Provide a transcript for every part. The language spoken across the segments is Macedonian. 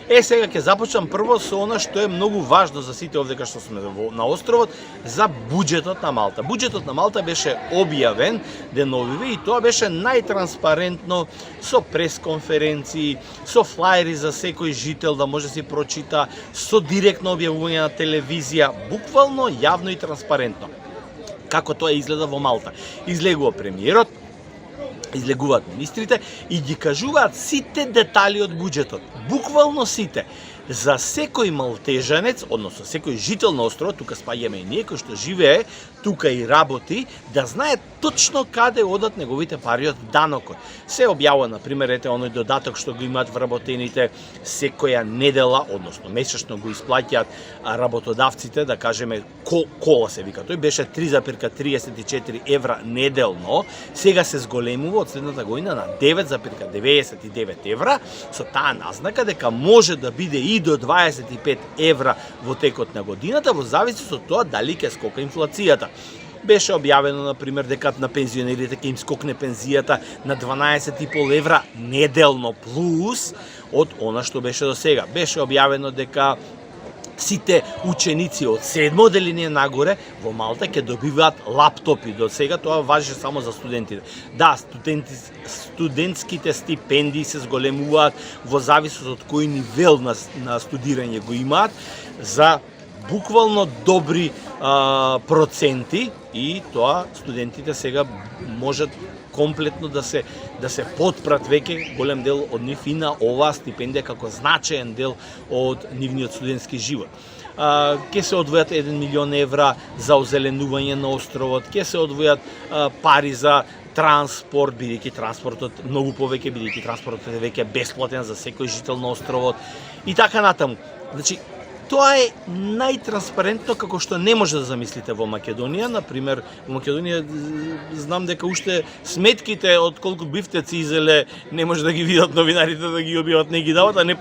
Сега ќе започнам прво со она што е многу важно за сите овде што сме на островот, за буџетот на Малта. Буџетот на Малта беше објавен деновиве и тоа беше најтранспарентно, со пресконференции, со флаери за секој жител да може да си прочита, со директно објавување на телевизија, буквално јавно и транспарентно. Како тоа изгледа во Малта? Излегува премиерот, излегуваат министрите и ги кажуваат сите детали од буџетот. Буквално сите. За секој малтежанец, односно секој жител на островот, тука спаѓаме и ние кој што живее тука и работи, да знае точно каде одат неговите пари од данокот. Се објавува, на пример, ете оној додаток што го имаат вработените секоја недела, односно месечно го исплаќаат работодавците, да кажеме кола се вика. Тој беше 3,34 евра неделно, сега се зголемува од следната година на 9,99 евра, со таа назнака дека може да биде и до 25 евра во текот на годината, во зависност од тоа дали ќе скока инфлацијата. Беше објавено, на пример, дека на пензионерите ќе им скокне пензијата на 12,5 евра неделно плюс од она што беше до сега. Беше објавено дека сите ученици од 7 одделение нагоре во Малта ќе добиваат лаптопи. До сега тоа важи само за студентите. Да, студентските стипендии се зголемуваат во зависност од кој нивел на студирање го имаат за буквално добри проценти и тоа студентите сега можат комплетно да се потпрат веќе голем дел од нив и на оваа стипендија како значаен дел од нивниот студентски живот. Ќе се одвојат 1 милион евра за озеленување на островот, ќе се одвојат пари за транспорт, бидејќи транспортот многу повеќе, бидејќи транспортот е веќе бесплатен за секој жител на островот и така натаму. Значи, тоа е најтранспарентно како што не може да замислите во Македонија. Например, во Македонија знам дека уште сметките од колку бифтеци изеле не може да ги видат новинарите да ги објават, не ги дават, а не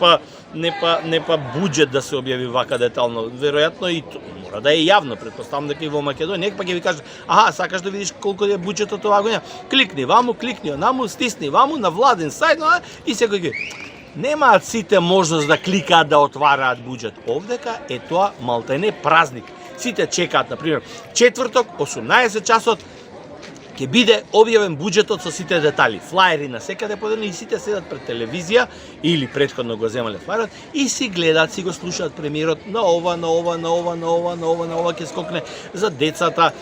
па буџет да се објави вака детално. Веројатно и мора да е јавно, претпоставам дека и во Македонија, па ќе ви кажат: "Аха, сакаш да видиш колку е буџетот оваа година? Кликни ваму, кликни онаму, стисни ваму на владен сајт", и секој ги немаат сите можност да кликаат да отвараат буџет. Овдека е тоа малтене празник. Сите чекаат, на пример, четврток 18 часот ќе биде објавен буџетот со сите детали, флаери на секаде поделени и сите седат пред телевизија или претходно го земале флаерот и си гледаат, си го слушаат премиерот на ова ќе скокне за децата,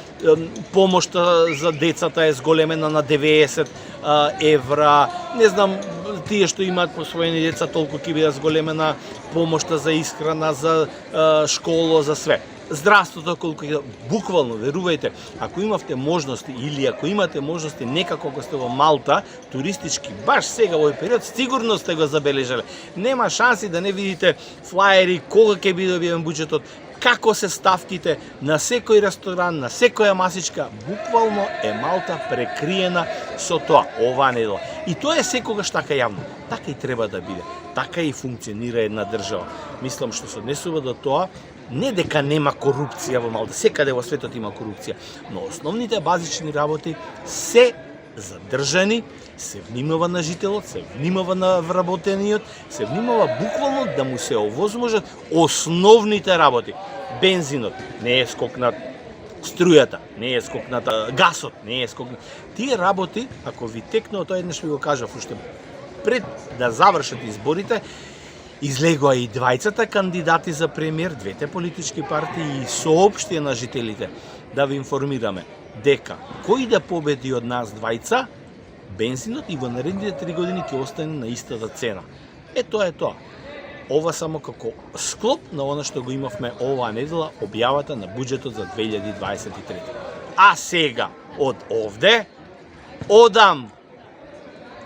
помошта за децата е зголемена на 90 евра, не знам, тие што имаат посвоени деца толку ќе биде зголемена помошта за исхрана, за школа, за све. Здравството колку ќе, буквално верувајте, ако имавте можности или ако имате можности некако кога сте во Малта туристички баш сега во овој период, сигурно сте го забележале. Нема шанси да не видите флаери кога ќе биде објавен буџетот, како се ставките на секој ресторан, на секоја масичка, буквално е Малта прекриена со тоа оваа недела. И тоа е секогаш така јавно. Така и треба да биде. Така и функционира една држава. Мислам што се однесува до тоа, не дека нема корупција во Малта, секаде во светот има корупција, но основните базични работи се задржани, се внимава на жителот, се внимава на вработениот, се внимава буквално да му се овозможат основните работи. Бензинот не е скокнат, струјата не е скокнат, гасот не е скокнат. Тие работи, ако ви текнува, тоа еднаш ви го кажав уште пред да завршат изборите, излегоа и двајцата кандидати за премиер, двете политички партии и соопштија на жителите да ви информираме дека кој да победи од нас двајца, бензинот и во наредните 3 години ќе остане на истата цена. Тоа е тоа. Ова само како склоп на она што го имавме оваа недела, објавата на буџетот за 2023. А сега од овде одам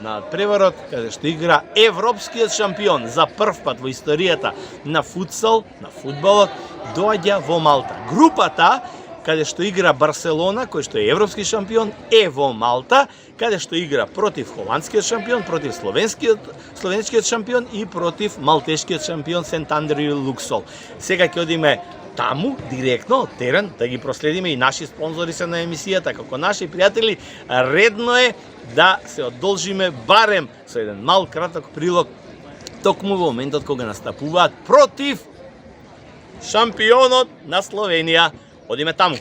на преварот каде што игра европскиот шампион за прв пат во историјата на футсал, на фудбалот, доаѓа во Малта. Групата каде што игра Барселона, кој што е европски шампион, е во Малта, каде што игра против холандскиот шампион, против словенскиот шампион и против малтешкиот шампион Сент Андрю Луксол. Сега ќе одиме таму, директно од терен, да ги проследиме и наши спонзори се на емисијата, како наши пријатели, редно е да се одолжиме барем со еден мал краток прилог токму во моментот кога настапуваат против шампионот на Словенија. Одиме таму.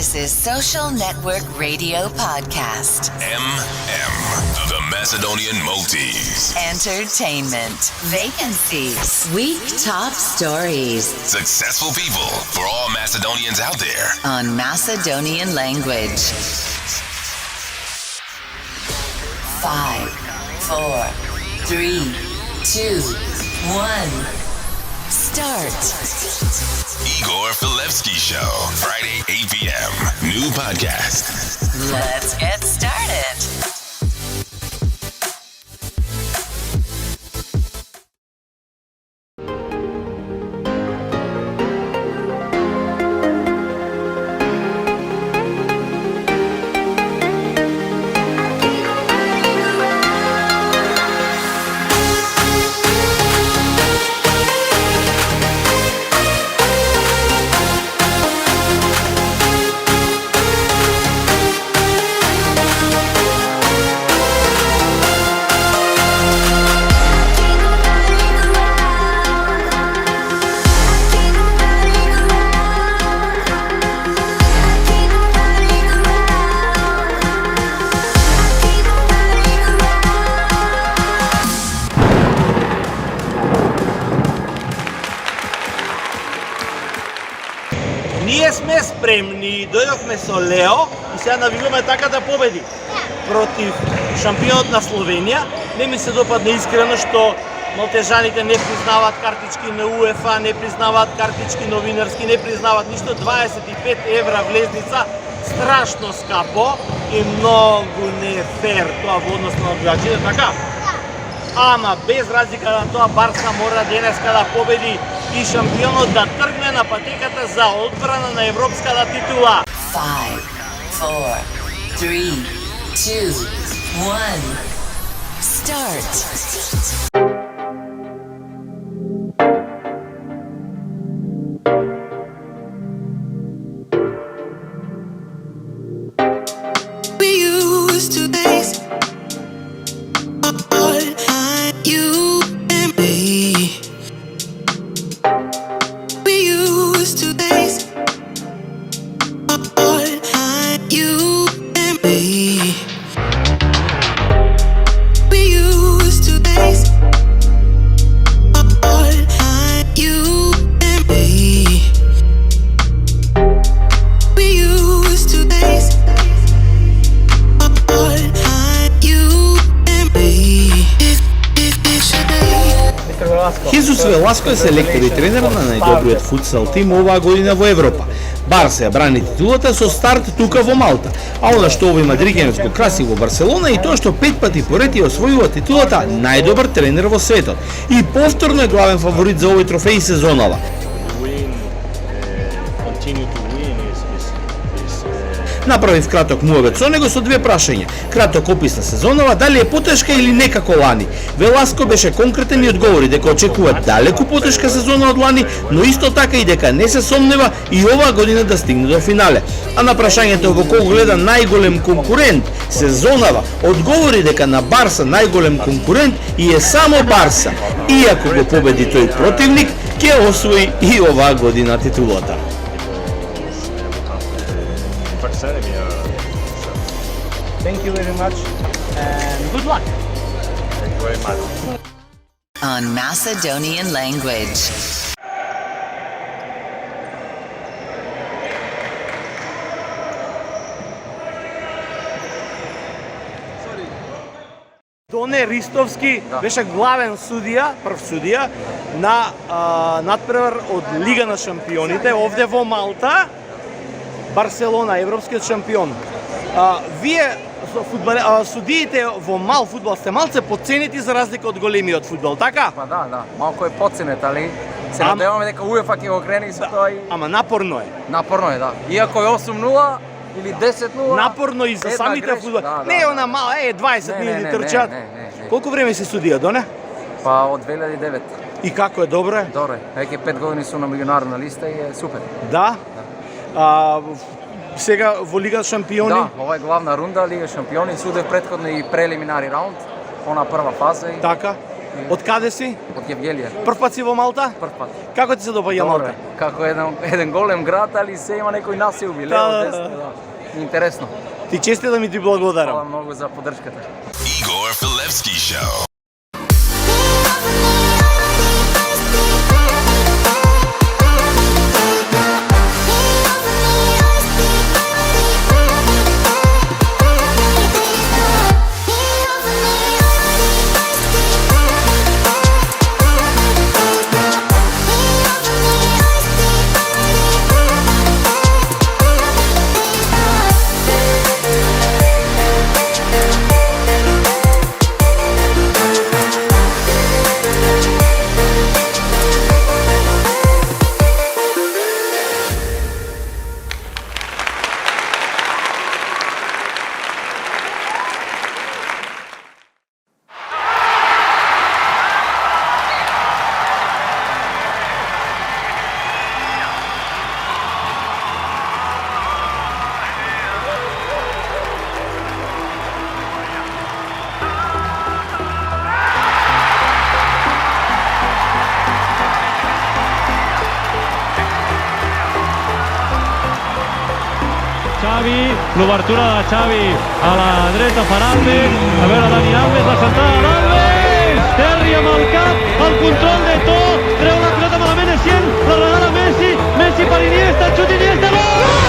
This is Social Network Radio Podcast. The Macedonian Maltese. Entertainment. Vacancies. Week top stories. Successful people for all Macedonians out there. On Macedonian language. 5, 4, 3, 2, 1. Start. Igor Filevsky Show. Friday, 8 p.m. New podcast. Let's get started. Ние сме спремни, дојдовме со Лео и сега навигуваме така да победи против шампионот на Словенија. Не ми се допадна искрено што малтежаните не признаваат картички на УЕФА, не признаваат картички новинарски, не признаваат ништо. 25 евра влезница, страшно скапо и многу не фер тоа во однос на одбивачите, така? Ама без разлика на тоа Барса мора денеска да победи и шампионот да тргне на патеката за одбрана на европската титула. 5, 4, 3, 2, 1. Start. Хесус Веласко е селектор и тренер на најдобриот футсал тим оваа година во Европа. Барса ја брани титулата со старт тука во Малта, а она што овој мадрикенец го краси во Барселона и тоа што 5 пати поред ја освојува титулата најдобар тренер во светот и повторно е главен фаворит за овој трофеј сезонава. Направив краток муавет со него со две прашања. Краток опис на сезонова, дали е потешка или не како лани. Веласко беше конкретен и одговори дека очекува далеку потешка сезона од лани, но исто така и дека не се сомнева и оваа година да стигне до финале. А на прашањето во кого гледа најголем конкурент сезонава, одговори дека на Барса најголем конкурент и е само Барса. Иако го победи тој противник, ќе освои и оваа година титулата. Thank you very much and good luck. Thank you very much. On Macedonian language. Доне Ристовски беше главен судија, прв судија на надпревар од Лига на шампионите овде во Малта. Барселона, европскиот шампион. Вие судиите во мал фудбал сте малце подценети за разлика од големиот фудбал, така? Па да, малку е подценет, али се надеваме дека УЕФА ќе го крени со тоа и Ама напорно е. напорно е, да. Иако е 8-0 или 10-0. Напорно и за една самите грешка, фудбал. да, Не е да, она мала, 20 Не, минути не, трчат. не. Колку време си судија, Доне? Па од 2009. И како е, добро е? Добре, веќе 5 години сум на меѓународна листа и е супер. Да? Сега во Лига шампиони? Да, ова е главна рунда, Лига шампиони, судев претходно и прелиминари раунд, она прва фаза и Така. Од каде си? од Гевгелија. Прв пат си во Малта? Прв пат. Како ти се допаѓа Малта? Добре, како еден голем град, али се има некои насилби, лево, десно, да. Интересно. Ти честитам и ти благодарам. Фала многу за поддршката. Igor Filevski Show. Xavi, l'obertura de Xavi a la dreta per Alves, a veure Dani Alves, la centrada d'Alves, Terri amb el cap, el control de tot, treu la pilota malament Essien, la regala Messi, Messi per Iniesta, xut Iniesta, gol!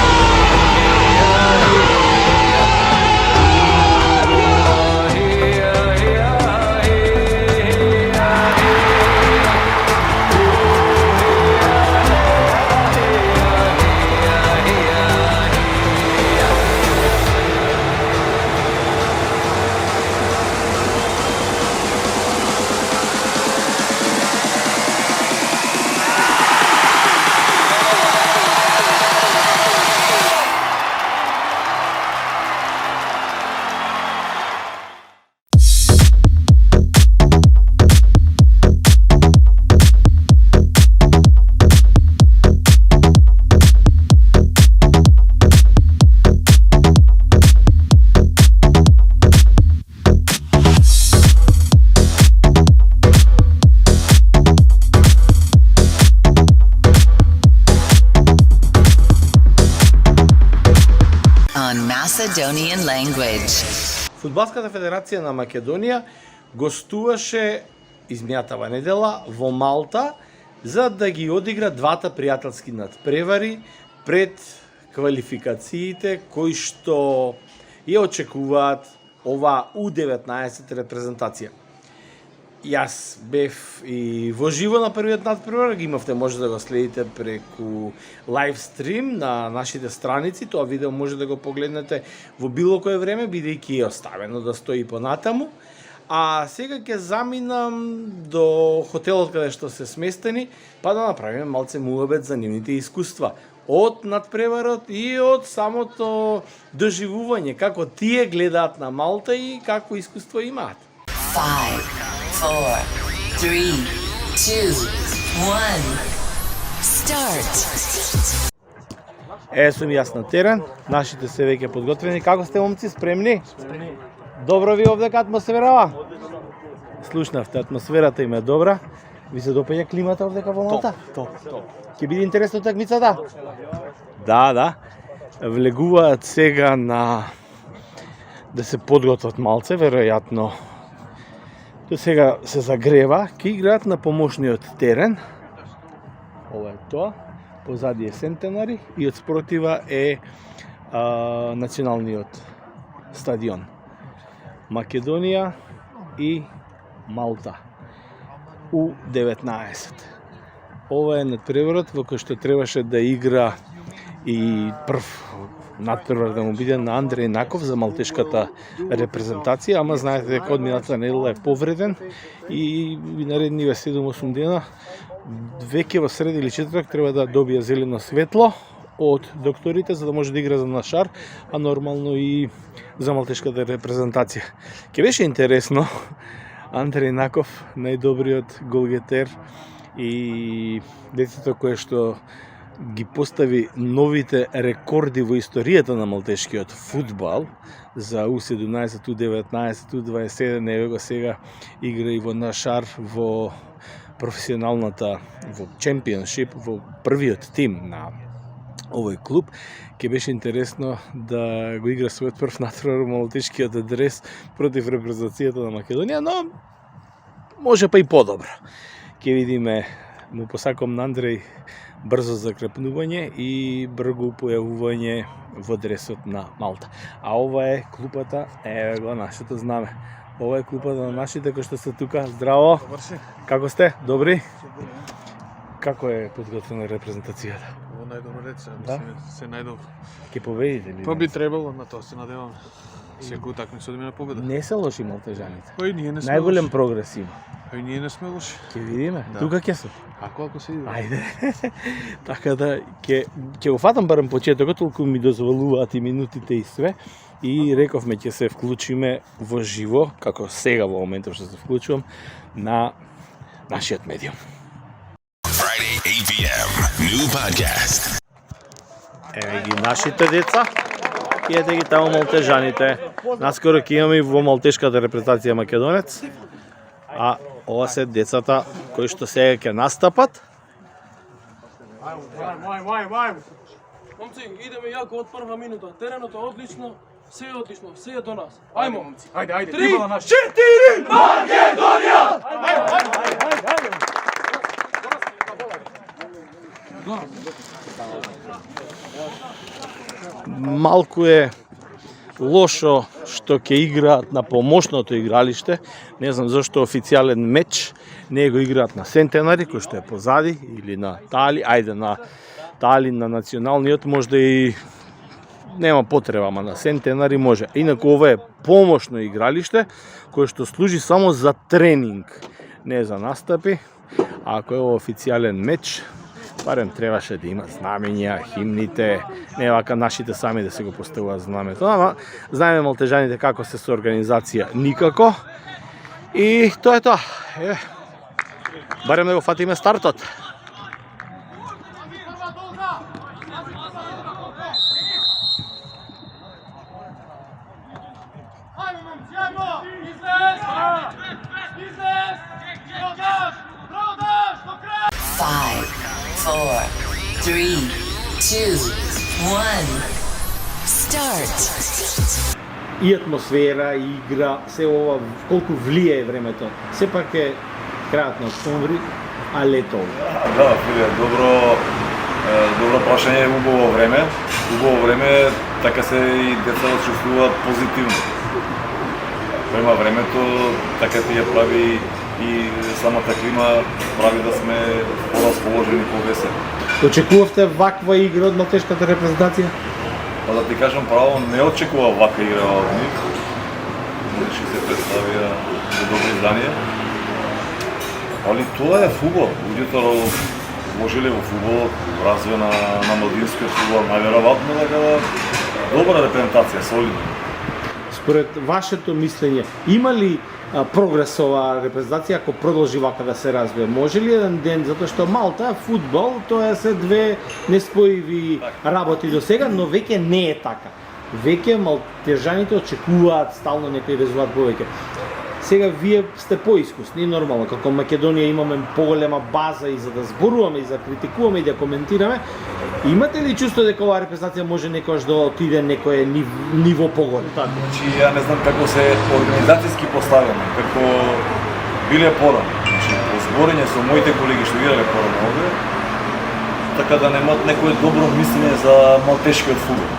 On Macedonian language. Фудбалската федерација на Македонија гостуваше измијатава недела во Малта за да ги одигра двата пријателски надпревари пред квалификациите кои што ја очекуваат оваа U19 репрезентација. Јас бев и во живо на првиот надпревар, ги имавте, може да го следите преку лайв стрим на нашите страници, тоа видео може да го погледнете во било кое време, бидејќи е оставено да стои понатаму. А сега ќе заминам до хотелот каде што се сместени, па да направиме малце муабет за нивните искуства од надпреварот и од самото доживување, како тие гледаат на Малта и како искуство имаат. 5, 4, 3, 2, 1. Start. Сум јас на терен, нашите се веќе подготвени. Како сте, момци, спремни? Спремни. Добро ви овдека атмосферава? Слушнавте, атмосферата им е добра. Ви се допаѓа климата овдека во Малта? Топ. Ќе биде интересно такмицата? Да. Влегуваат сега на да се подготват малце, веројатно. До сега се загрева, ќе играат на помошниот терен. Ова е тоа. Позади е Сентенари и од спротива е националниот стадион. Македонија и Малта. U19. Ова е надпреварот во кој што требаше да игра и прв натпревар да му биде на Андреј Наков за малтешката репрезентација, ама знаете дека од минатата недела е повреден и наредниве 7-8 дена веќе во среда или четвртак треба да добие зелено светло од докторите за да може да игра за Нашар, а нормално и за малтешката репрезентација. Ке беше интересно Андреј Наков, најдобриот голгетер и детето кое што ги постави новите рекорди во историјата на малтешкиот фудбал за U17, U19, U21, еве го сега игра и во Нашар во професионалната, во чемпионшип, во првиот тим на овој клуб. Ке беше интересно да го игра својот прв натпревар во малтешкиот дрес против репрезентацијата на Македонија, но може па и подобро. Ке видиме, му посакам на Андреј брзо закрепнување и брзо појавување во дресот на Малта. А ова е клупата, еве го нашето знаме. Ова е клупата на нашите кои што се тука. Здраво! Како сте? Добри? Како е подготвена репрезентацијата? Во најдобро ред се, Да? се најдобро. Ке победите ли? Па би требало, на тоа се надеваме. Секој такмица да ми на победа. Не се лоши малтежаните. Па и ние не сме Најголем лоши. прогрес има. Па и ние не сме лоши. Ке видиме. Да. Тука ќе се. Ако се иде. Ајде. Така да ќе го фатам барем почетокот, толку ми дозволуваат и минутите и све. И рековме ќе се вклучиме во живо, како сега во моментот што се вклучувам, на нашиот медиум. Friday, 8 p.m. New podcast. Еве ги нашите деца. И ете ги таму малтежаните. Наскоро ќе имаме и во малтешката репрезентација македонец. А ова се децата кои што сега ќе настапат. Момци, идеме јако од прва минута. Теренот е одлично, се е одлично, се е до нас. Ајмо, момци. Ајде, ајде, Три, трибала наш. 4, Македонија! Малку е лошо што ќе играат на помошното игралиште. Не знам зашто официјален меч не го играат на Сентенари, кој што е позади, или на Тали, ајде на Тали, на националниот, можда и нема потреба, ама на Сентенари може. Инаку ова е помошно игралиште, кое што служи само за тренинг, не за настапи. А ако е официјален меч, барем требаше да има знамења, химните, не вака нашите сами да се го поставуваат знамето, ама знаеме малтежаните како се со организација никако. И тоа е тоа. Еве. Барем да го фатиме стартот. Five, four, three, two, one. Start. И атмосфера, и игра, се ова колку влијае времето. Сепак е крајот на октомври, а лето. Да, Филија, добро прашање, убаво време. Убаво време, така се и децата чувствуваат позитивно. Према времето, така ти ја прави и самата клима прави да сме порасположени, повесели. Очекувавте ваква игра од малтешката репрезентација? Па да ти кажам право, не очекува вака игра од нив. Можеше се представија за добри изданија. Али тоа е фудбал. Луѓето вложиле во фудбал, развој на младинскиот фудбал, најверојатно дека добра репрезентација, солидна. Според вашето мислење, има ли прогрес ова репрезентација ако продолжи вака да се развие? Може ли еден ден, затоа што Малта, фудбал, тоа се две неспојиви работи до сега, но веќе не е така. Веќе малтежаните очекуваат стално некој резултат повеќе. Сега вие сте поискусни, нормално, како Македонија имаме поголема база и за да зборуваме, и за да критикуваме, и да коментираме. Имате ли чувство дека оваа репрезентација може некојаш да отиде некое ниво погоре? Значи, ја не знам како се организацијски поставено, како биле порано. Значи, по зборење со моите колеги што играле порано овде, така да немаат некое добро мислење за малтешкиот фудбал.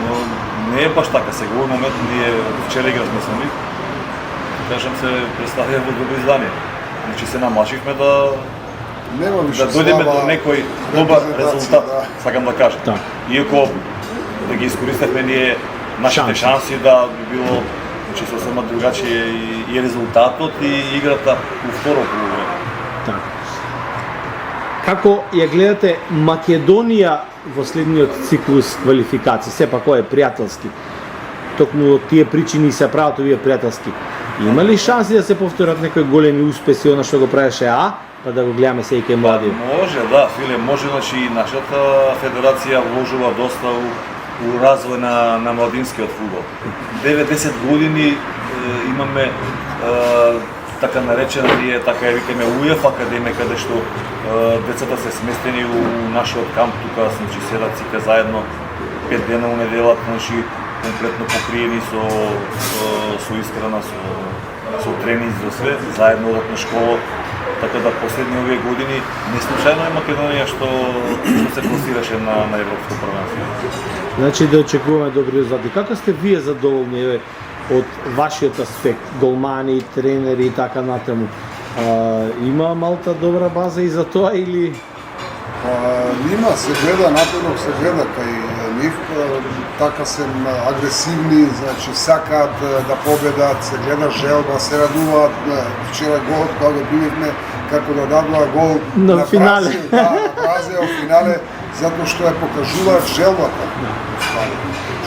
Но не е баш така. Сега овој момент ние вчера игравме со нив. Кажам се представија во добри изданија. Значи се намашивме да дојдеме до некој добар резултат, сакам да кажам. Да. Иако да ги искористевме ние нашите шанси, да би било значи сосема другачие и резултатот и играта у второ полувреме. Така. Како ја гледате Македонија во следниот циклус квалификации? Сепак кој е пријателски. Токму тие причини се прават овие пријателски. Има ли шанси да се повторат некои големи успеси, она што го правеше па да го гледаме сега и млади? Може, да, Филе, може, значи и нашата федерација вложува доста у развој на младинскиот фудбал. 90 години имаме така наречена, ние така ја викаме УЕФА академија, каде што децата се сместени у нашиот камп, тука значи седат сите заедно 5 дена у неделата, значи комплетно покриени со исхрана, со тренинг, со све, заедно одат на школа. Така да последни овие години не случајно е Македонија што се класираше на европско првенство. Значи да очекуваме добри резултати. Како сте вие задоволни од вашиот аспект, голмани, тренери и така натаму? Има Малта добра база и за тоа или? Има, се гледа напредок, се гледа кај нив, така се агресивни, значи сакаат да победат, се гледа желба, се радуваат. Вчера голот кога го видевме како да дадува гол на финале. Бразил во финале, затоа што ја покажуваат желбата.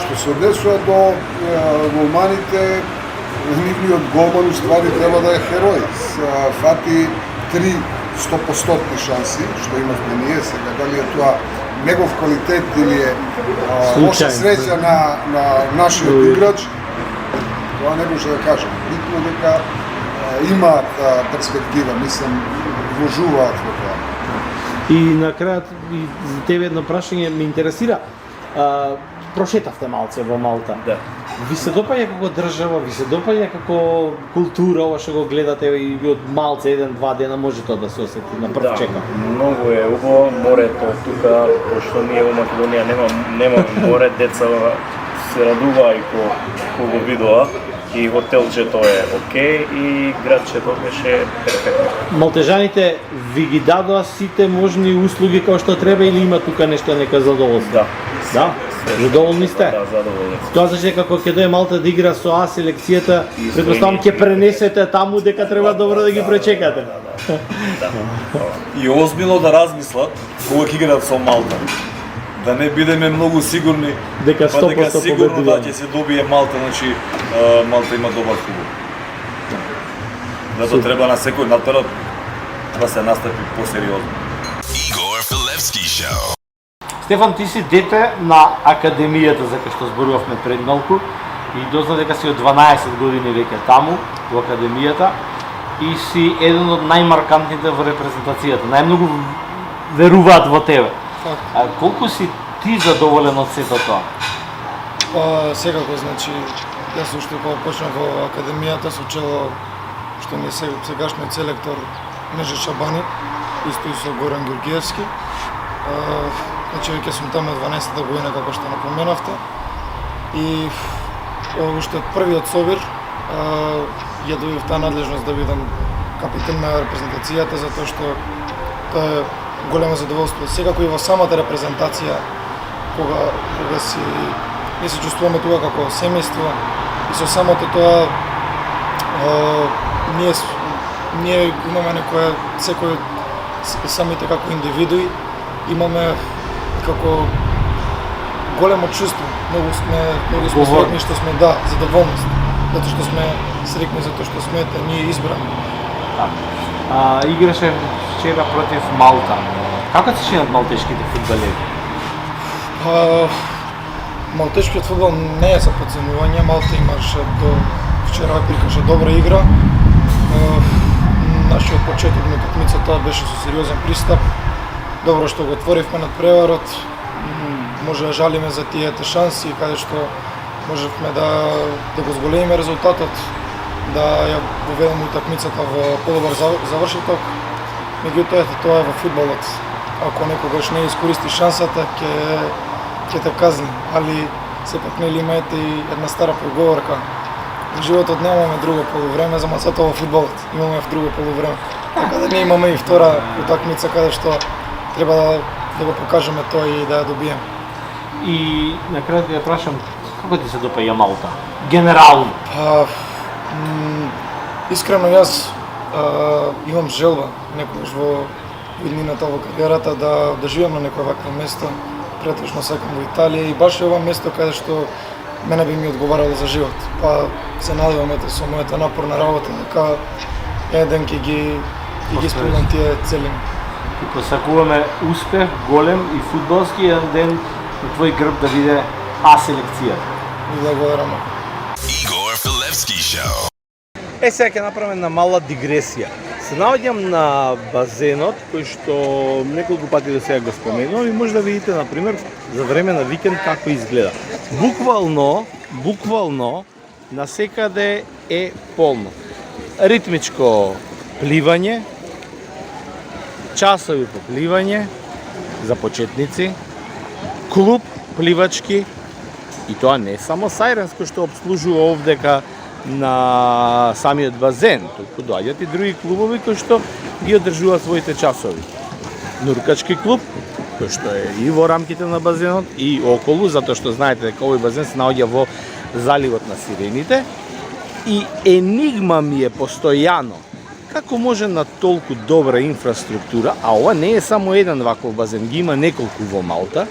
Што се однесува до голманите, нивниот голман уствари треба да е херој. Фати 3 100% шанси, што имавме ние сега, дали е тоа негов квалитет или е лоша среќа на нашиот играч, тоа не може да кажем. Битно дека имаат перспектива, мислам, вложуваат во тоа. И на крајот, и за тебе едно прашање ме интересира. Прошетавте малце во Малта. Да. Ви се допаѓа како држава, ви се допаѓа како култура, ова што го гледате и од малце 1-2 дена може тоа да се осети на прв чекам. Многу е убаво, морето тука, пошто ние во Македонија нема море, деца се радува и ко го видоа. И хотелчето е окей и градчето беше перфектно. Малтежаните ви ги дадоа сите можни услуги како што треба или има тука нешто нека задоволство? Да. Да? Задоволни сте? Да, задоволни. Тоа значи како ќе дое Малта да игра со А селекцијата, претпоставам ќе пренесете таму дека треба добро да ги пречекате. И озбилно да размислат кога ќе играат со Малта. Да не бидеме многу сигурни дека 100% сигурно да ќе се добие Малта, значи Малта има добар фудбал. Зато треба на секој наперод да се настапи посериозно. Igor Filevski Show. Стефан, ти си дете на академијата за која што зборувавме пред малку и дозна дека си од 12 години веќе таму во академијата и си еден од најмаркантните во репрезентацијата. Најмногу веруваат во тебе. А колку си ти задоволен од сето тоа? Секако, значи, јас уште кога почнав во академијата со чело што ми е сегашниот селектор Меже Шабани, исто и со Горан Георгиевски. Значи, веќе сум таму 12-та година, како што напоменавте. И уште од првиот собир ја добив таа надлежност да бидам капитен на репрезентацијата, затоа што тоа е големо задоволство. Секако и во самата репрезентација, кога ние се чувствуваме тука како семејство и со самото тоа ние имаме некоја, секој самите како индивидуи, имаме како големо чувство. Многу сме среќни што сме, да, задоволност. Затоа што сме среќни затоа што сме ние избрани. Играше вчера против Малта. Како се чинат малтешките фудбалери? Малтешкиот фудбал не е за подценување. Малта имаше до вчера прикаже добра игра. Нашиот почеток на утакмицата беше со сериозен пристап. Добро што го отворивме над преварот. Може да жалиме за тие шанси каде што можевме да го зголемиме резултатот, да ја воведеме утакмицата во подобар завршеток. Меѓутоа тоа е во фудбалот. Ако некогаш не искористи шансата, ќе те казни, али сепак нели има и една стара поговорка. Во животот немаме друго полувреме, зама затоа во фудбалот имаме друго полувреме. Така да ние имаме и втора утакмица каде што треба да го покажеме тоа и да ја добиеме. И на крај да ја прашам, како ти се допаѓа Малта? Генерално. Па, искрено јас имам желба некогаш во иднината во кариерата да живеам на некој вакво место. Претежно сакам во Италија и баш е ова место каде што мене би ми одговарало за живот. Па се надевам со мојата напорна работа дека еден ќе ги исполнам тие цели. И посакуваме успех голем и фудбалски еден ден на твој грб да биде А селекција. Благодарам. Igor Filevski Show. Сега ќе направиме една мала дигресија. Се наоѓам на базенот, кој што неколку пати до сега го споменувам и може да видите, например, за време на викенд како изгледа. Буквално, насекаде е полно. Ритмичко пливање, часови по пливање за почетници, клуб пливачки, и тоа не е само Сајренско што обслужува овдека на самиот базен, туку доаѓаат и други клубови кои што ги одржуваат своите часови. Нуркачки клуб, кој што е и во рамките на базенот и околу, затоа што знаете дека овој базен се наоѓа во заливот на Сирените. И енигма ми е постојано како може на толку добра инфраструктура, а ова не е само еден ваков базен, ги има неколку во Малта,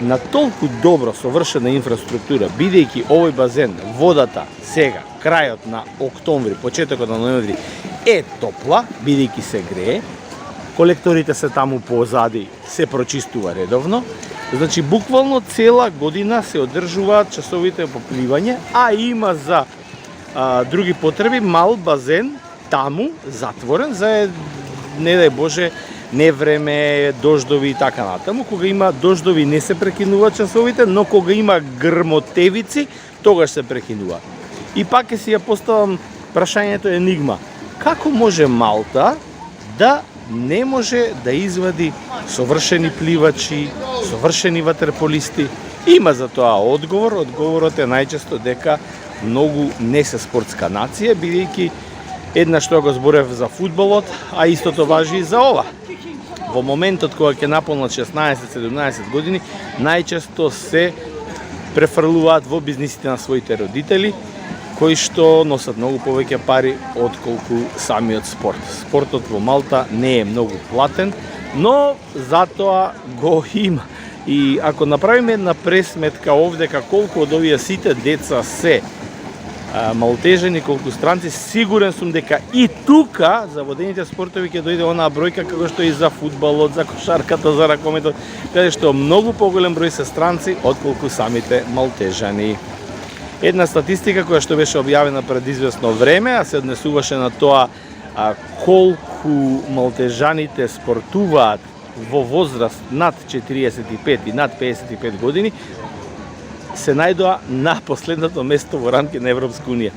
на толку добро совршена инфраструктура, бидејќи овој базен, водата сега, крајот на октомври, почетокот на ноември е топла, бидејќи се грее, колекторите се таму позади, се прочистува редовно, значи буквално цела година се одржуваат часовите по пливање, а има за други потреби мал базен таму затворен за не дај Боже невреме, дождови и така натаму. Кога има дождови не се прекинуваат часовите, но кога има грмотевици, тогаш се прекинува. И пак ќе си ја поставам прашањето енигма. Како може Малта да не може да извади совршени пливачи, совршени ватерполисти? Има за тоа одговор. Одговорот е најчесто дека многу не се спортска нација, бидејќи еднаш што го зборев за фудбалот, а истото важи и за ова. Во моментот кога ќе наполнат 16-17 години, најчесто се префрлуваат во бизнисите на своите родители, кои што носат многу повеќе пари отколку самиот спорт. Спортот во Малта не е многу платен, но затоа го има. И ако направиме една пресметка овдека колку од овие сите деца се малтежани, колку странци, сигурен сум дека и тука за водените спортови ќе дојде онаа бројка како што и за фудбалот, за кошарката, за ракометот, каде што многу поголем број се странци отколку самите малтежани. Една статистика која што беше објавена пред известно време, а се однесуваше на тоа колку малтежаните спортуваат во возраст над 45 и над 55 години, се најдоа на последното место во рамки на Европска Унија.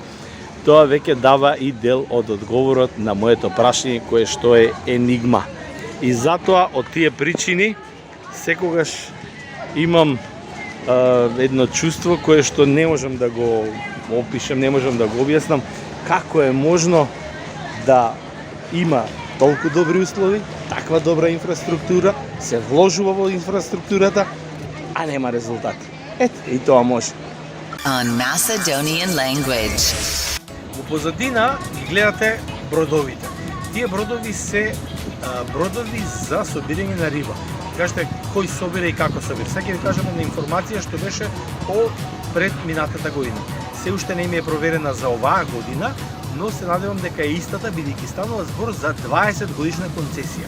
Тоа веќе дава и дел од одговорот на моето прашање кое што е енигма. И затоа од тие причини секогаш имам едно чувство кое што не можам да го опишем, не можам да го објаснам како е можно да има толку добри услови, таква добра инфраструктура, се вложува во инфраструктурата, а нема резултат. Ето, и тоа може. On Macedonian language. Во позадина ги гледате бродовите. Тие бродови се бродови за собирање на риба. Кажете кој собира и како собира. Сега ќе ви кажеме на информација што беше пред минатата година. Се уште не ми е проверена за оваа година, но се надевам дека е истата, бидејќи станува збор за 20 годишна концесија.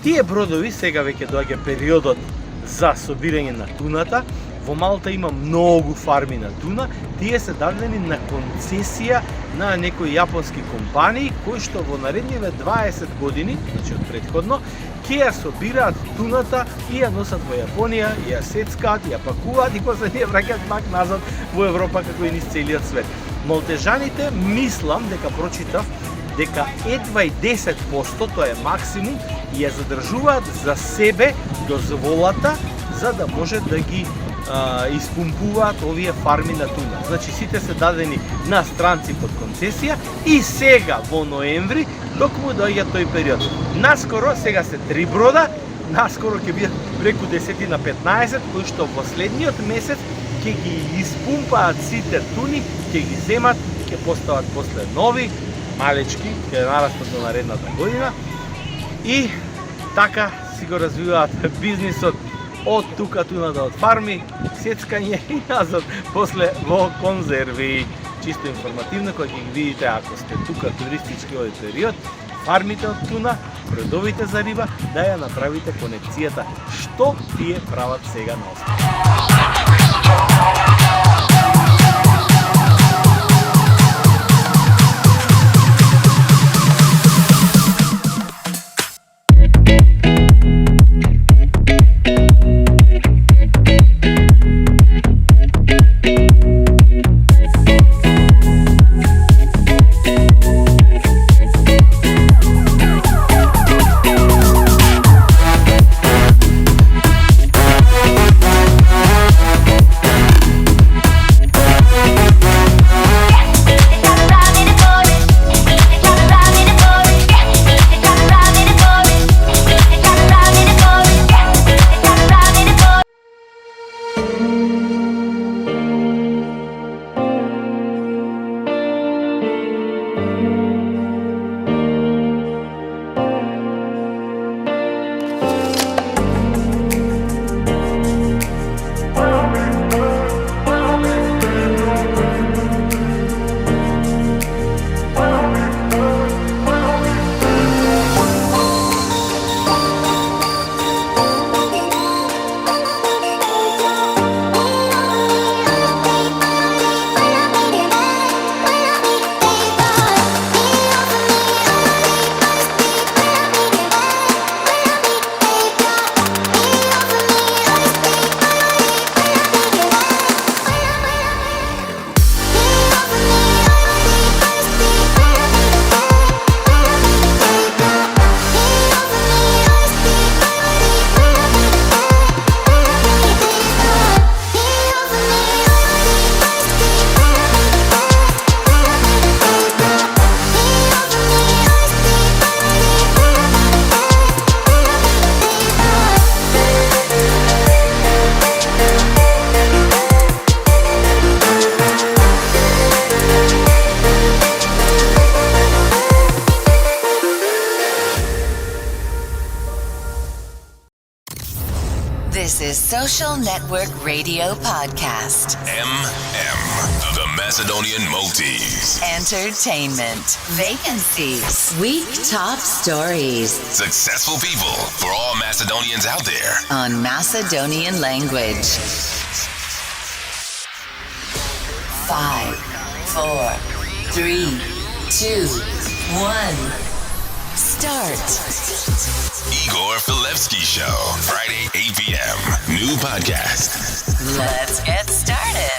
Тие бродови, сега веќе доаѓа периодот за собирање на туната. Во Малта има многу фарми на туна, тие се дадени на концесија на некои јапонски компании кои што во наредниве 20 години, значи од претходно, ќе ја собираат туната и ја носат во Јапонија, ја сецкаат, ја пакуваат и после ја враќаат пак назад во Европа како и низ целиот свет. Малтежаните, мислам дека прочитав дека едва и 10%, тоа е максимум, ја задржуваат за себе дозволата за да може да ги испумпуваат овие фарми на туна. Значи сите се дадени на странци под концесија и сега во ноември токму доаѓа тој период. Наскоро сега се 3 брода наскоро ќе бидат преку 10 на 15, кои што во следниот месец ќе ги испумпаат сите туни, ќе ги земат, ќе постават после нови, малечки, ќе нарастат до наредната година и така си го развиваат бизнисот од тука туната од фарми, сецкање и назад после во конзерви. Чисто информативно, кој ќе ги видите ако сте тука туристички овој период, фармите од туна, бредовите за риба, да ја направите конекцијата што тие прават сега на островот. This is Social Network Radio Podcast. The Macedonian Maltese. Entertainment. Vacancies. Week top stories. Successful people for all Macedonians out there. On Macedonian language. 5, 4, 3, 2, 1. Start. Igor Filevsky Show. Friday, 8 p.m. New podcast. Let's get started.